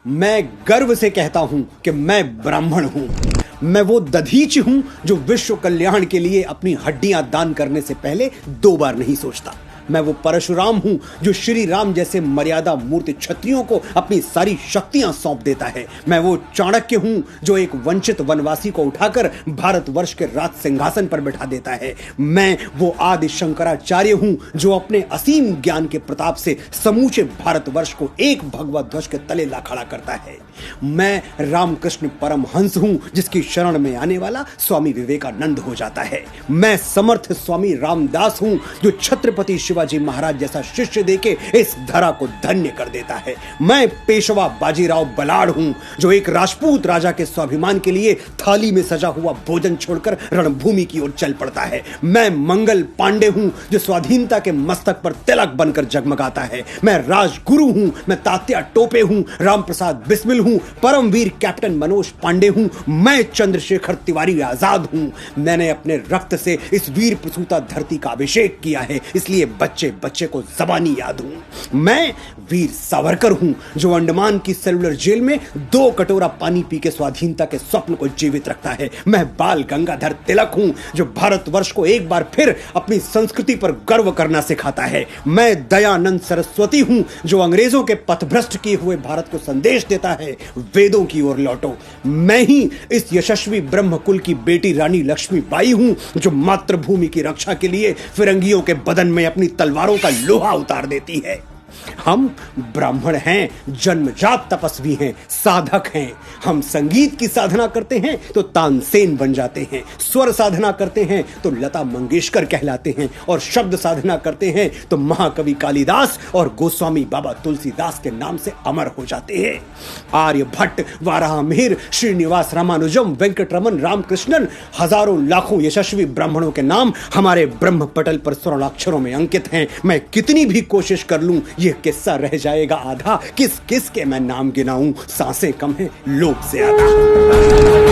मैं गर्व से कहता हूं कि मैं ब्राह्मण हूं। मैं वो दधीच हूं जो विश्व कल्याण के लिए अपनी हड्डियां दान करने से पहले 2 बार नहीं सोचता। मैं वो परशुराम हूं जो श्री राम जैसे मर्यादा मूर्ति क्षत्रियों को अपनी सारी शक्तियां सौंप देता है। मैं वो चाणक्य हूं जो एक वंचित वनवासी को उठाकर भारतवर्ष के राज सिंहासन पर बैठा देता है। मैं वो आदि शंकराचार्य हूं जो अपने असीम ज्ञान के प्रताप से समूचे भारतवर्ष को एक भगवा ध्वज के तले ला खड़ा करता है। मैं रामकृष्ण परमहंस हूं जिसकी शरण में आने वाला स्वामी विवेकानंद हो जाता है। मैं समर्थ स्वामी रामदास हूं जो छत्रपति शिवाजी महाराज जैसा शिष्य देके इस धरा को धन्य कर देता है। मैं पेशवा बाजीराव बलाढ़ हूं जो एक राजपूत राजा के स्वाभिमान के लिए थाली में सजा हुआ भोजन छोड़कर रणभूमि की ओर चल पड़ता है। मैं मंगल पांडे हूं जो स्वाधीनता के मस्तक पर तिलक बनकर जगमगाता है। मैं राजगुरु हूं, मैं तात्या टोपे हूं, रामप्रसाद बिस्मिल हूं, परमवीर कैप्टन मनोज पांडे हूं, मैं चंद्रशेखर तिवारी आजाद हूं। मैंने अपने रक्त से इस वीर प्रसूता धरती का अभिषेक किया है, इसलिए बच्चे बच्चे को जबानी याद हूं। मैं वीर सावरकर हूं जो अंडमान की सेलुलर जेल में 2 कटोरा पानी पी के स्वाधीनता के स्वप्न को जीवित रखता है। मैं बाल गंगाधर तिलक हूं जो भारतवर्ष को एक बार फिर अपनी संस्कृति पर गर्व करना सिखाता है। मैं दयानंद सरस्वती हूं जो अंग्रेजों के पथभ्रष्ट किए हुए भारत को संदेश देता है, वेदों की ओर लौटो। मैं ही इस यशस्वी ब्रह्मकुल की बेटी रानी लक्ष्मीबाई हूं जो मातृभूमि की रक्षा के लिए फिरंगियों के बदन में अपनी तलवारों का लोहा उतार देती है। हम ब्राह्मण हैं, जन्मजात तपस्वी हैं, साधक हैं। हम संगीत की साधना करते हैं तो तानसेन बन जाते हैं, स्वर साधना करते हैं तो लता मंगेशकर कहलाते हैं, और शब्द साधना करते हैं तो महाकवि कालिदास और गोस्वामी बाबा तुलसीदास के नाम से अमर हो जाते हैं। आर्यभट्ट, वाराहमिहिर, श्रीनिवास रामानुजम, वेंकटरमन, रामकृष्णन, हजारों लाखों यशस्वी ब्राह्मणों के नाम हमारे ब्रह्म पटल पर स्वर्णाक्षरों में अंकित हैं। मैं कितनी भी कोशिश कर लूं ये किस्सा रह जाएगा आधा। किस किस के मैं नाम गिनाऊं, सांसें कम हैं, लोग ज्यादा।